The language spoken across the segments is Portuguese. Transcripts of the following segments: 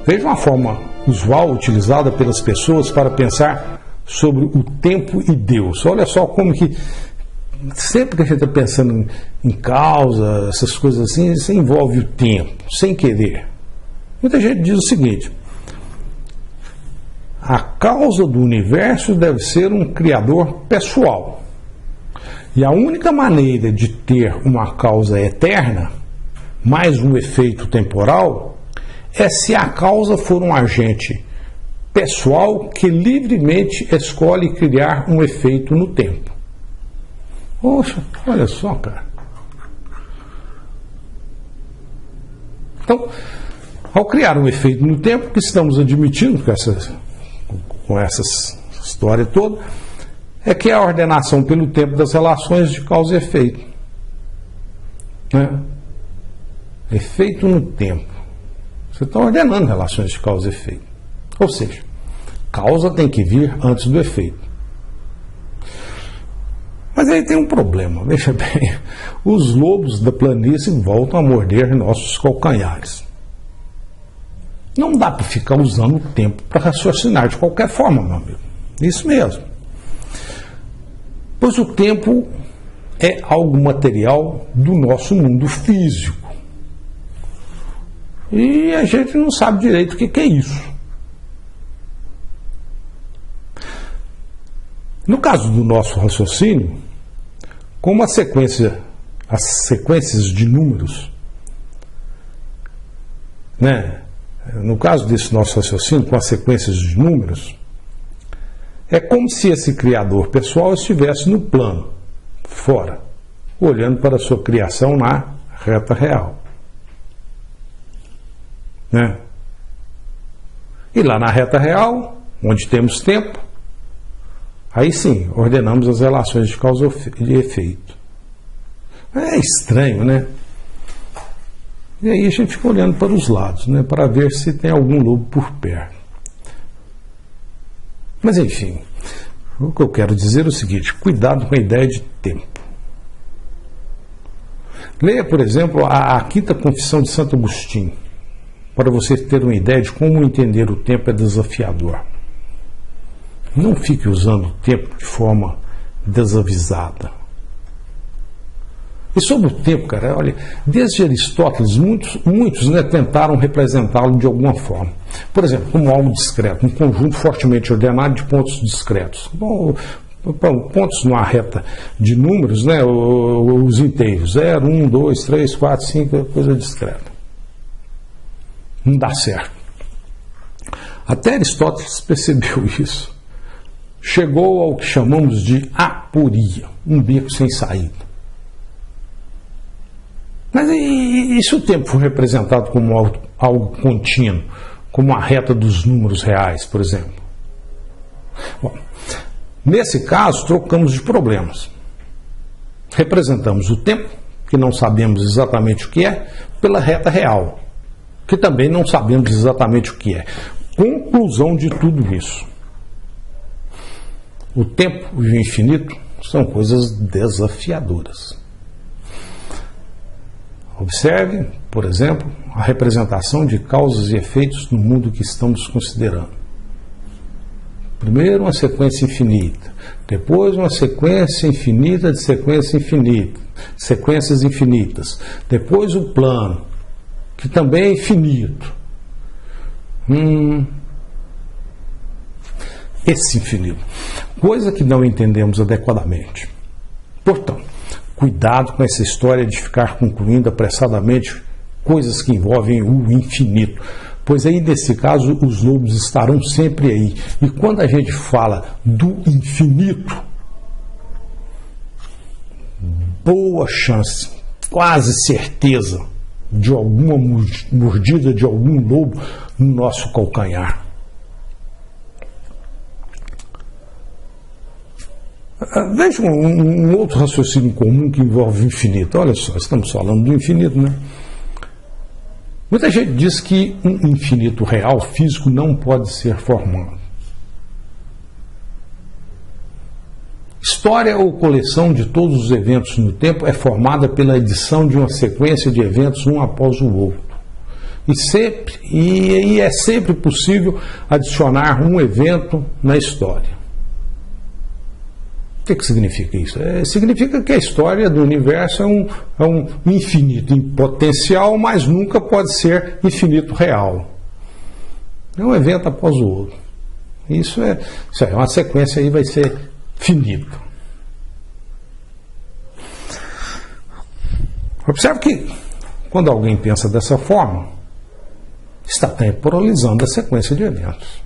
Veja uma forma usual utilizada pelas pessoas para pensar sobre o tempo e Deus. Olha só como que sempre que a gente está pensando em causa, essas coisas assim, isso envolve o tempo, sem querer. Muita gente diz o seguinte: a causa do universo deve ser um criador pessoal. E a única maneira de ter uma causa eterna, mais um efeito temporal, é se a causa for um agente pessoal que livremente escolhe criar um efeito no tempo. Poxa, olha só, cara. Então, ao criar um efeito no tempo, que estamos admitindo com essa história toda, é que é a ordenação pelo tempo das relações de causa e efeito. Né? Efeito no tempo. Você está ordenando relações de causa e efeito. Ou seja, causa tem que vir antes do efeito. Mas aí tem um problema, veja bem, os lobos da planície voltam a morder nossos calcanhares. Não dá para ficar usando o tempo para raciocinar de qualquer forma, meu amigo. Isso mesmo. Pois o tempo é algo material do nosso mundo físico. E a gente não sabe direito o que é isso. No caso do nosso raciocínio, como as sequências de números, né? No caso desse nosso raciocínio, com as sequências de números, é como se esse criador pessoal estivesse no plano, fora, olhando para a sua criação na reta real. Né? E lá na reta real, onde temos tempo, aí sim, ordenamos as relações de causa e efeito. É estranho, né? E aí a gente fica olhando para os lados, né, para ver se tem algum lobo por perto. Mas enfim, o que eu quero dizer é o seguinte: cuidado com a ideia de tempo. Leia, por exemplo, a Quinta Confissão de Santo Agostinho, para você ter uma ideia de como entender o tempo é desafiador. Não fique usando o tempo de forma desavisada. E sobre o tempo, cara, olha, desde Aristóteles, muitos né, tentaram representá-lo de alguma forma. Por exemplo, como algo discreto, um conjunto fortemente ordenado de pontos discretos. Bom, pontos numa reta de números, né, os inteiros, 0, 1, 2, 3, 4, 5, é coisa discreta. Não dá certo. Até Aristóteles percebeu isso. Chegou ao que chamamos de aporia, um beco sem saída. Mas e se o tempo for representado como algo contínuo, como a reta dos números reais, por exemplo? Bom, nesse caso, trocamos de problemas. Representamos o tempo, que não sabemos exatamente o que é, pela reta real, que também não sabemos exatamente o que é. Conclusão de tudo isso: o tempo e o infinito são coisas desafiadoras. Observe, por exemplo, a representação de causas e efeitos no mundo que estamos considerando. Primeiro uma sequência infinita, depois uma sequência infinita de sequências infinitas, depois o plano, que também é infinito. Esse infinito, coisa que não entendemos adequadamente. Portanto, cuidado com essa história de ficar concluindo apressadamente coisas que envolvem o infinito, pois aí, nesse caso, os lobos estarão sempre aí. E quando a gente fala do infinito, boa chance, quase certeza, de alguma mordida de algum lobo no nosso calcanhar. Veja um outro raciocínio comum que envolve o infinito. Olha só, estamos falando do infinito, né? Muita gente diz que um infinito real, físico, não pode ser formado. História ou coleção de todos os eventos no tempo é formada pela edição de uma sequência de eventos um após o outro. E é sempre possível adicionar um evento na história. O que significa isso? Significa que a história do universo é um infinito em potencial, mas nunca pode ser infinito real. É um evento após o outro. Isso é uma sequência aí, vai ser finita. Observe que quando alguém pensa dessa forma, está temporalizando a sequência de eventos.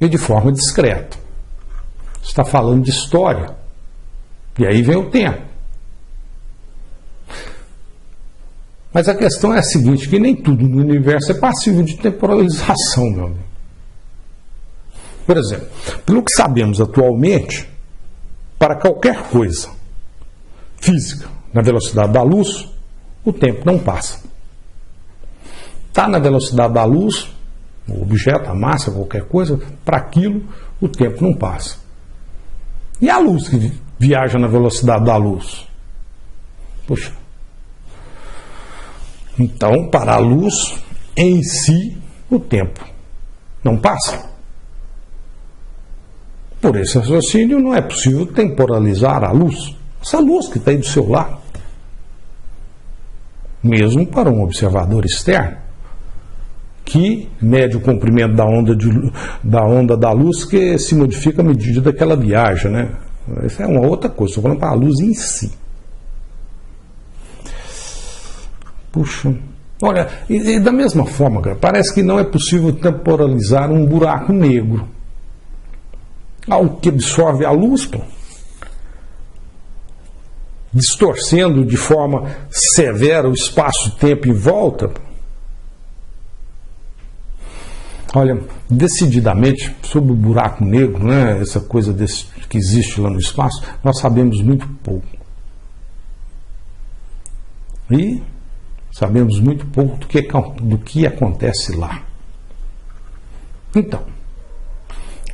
E de forma discreta. Está falando de história. E aí vem o tempo. Mas a questão é a seguinte, que nem tudo no universo é passível de temporalização, meu amigo. Por exemplo, pelo que sabemos atualmente, para qualquer coisa física na velocidade da luz, o tempo não passa. Está na velocidade da luz, o objeto, a massa, qualquer coisa, para aquilo o tempo não passa. E a luz que viaja na velocidade da luz? Poxa. Então, para a luz em si, o tempo não passa. Por esse raciocínio, não é possível temporalizar a luz. Essa luz que está aí do seu lado. Mesmo para um observador externo, que mede o comprimento da onda da luz, que se modifica à medida que ela viaja, né? Isso é uma outra coisa, estou falando para a luz em si. Puxa, olha, e da mesma forma, cara, parece que não é possível temporalizar um buraco negro. Algo que absorve a luz, pô, distorcendo de forma severa o espaço-tempo em volta. Pô. Olha, decididamente, sobre o buraco negro, né, essa coisa que existe lá no espaço, nós sabemos muito pouco. E sabemos muito pouco do que acontece lá. Então,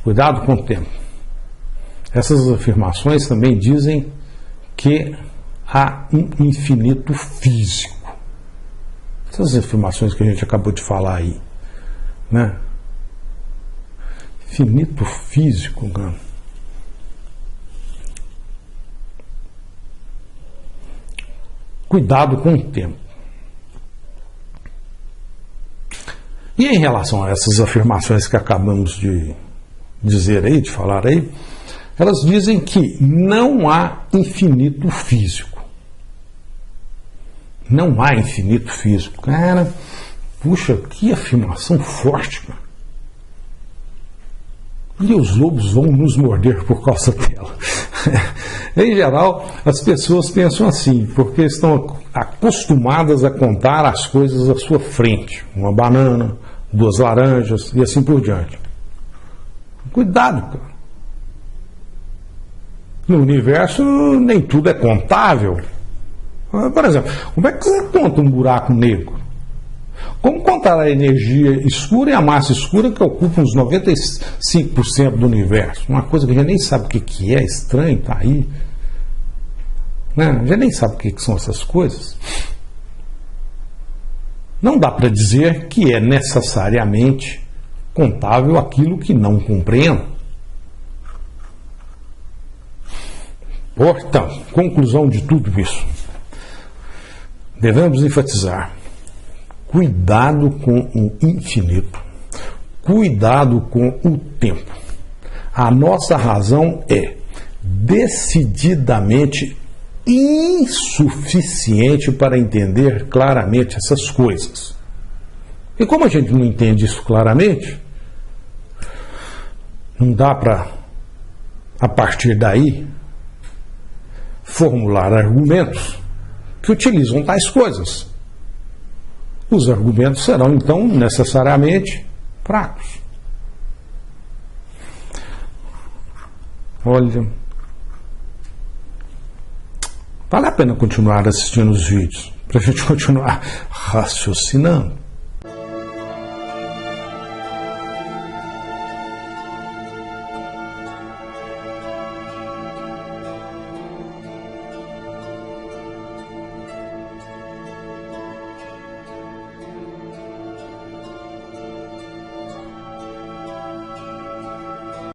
cuidado com o tempo. Essas afirmações também dizem que há um infinito físico. Essas afirmações que a gente acabou de falar aí, né? Infinito físico, cara. Cuidado com o tempo. E em relação a essas afirmações que acabamos de dizer aí, de falar aí, elas dizem que não há infinito físico. Não há infinito físico. Cara, puxa, que afirmação forte, cara. E os lobos vão nos morder por causa dela. Em geral, as pessoas pensam assim, porque estão acostumadas a contar as coisas à sua frente. Uma banana, 2 laranjas e assim por diante. Cuidado, cara. No universo, nem tudo é contável. Por exemplo, como é que você conta um buraco negro? Como contar a energia escura e a massa escura que ocupam os 95% do universo? Uma coisa que a gente nem sabe o que é, estranho, está aí. Né? A gente nem sabe o que são essas coisas. Não dá para dizer que é necessariamente contável aquilo que não compreendo. Portanto, conclusão de tudo isso. Devemos enfatizar. Cuidado com o infinito. Cuidado com o tempo. A nossa razão é decididamente insuficiente para entender claramente essas coisas. E como a gente não entende isso claramente, não dá para, a partir daí, formular argumentos que utilizam tais coisas. Os argumentos serão, então, necessariamente fracos. Olha, vale a pena continuar assistindo os vídeos, para a gente continuar raciocinando.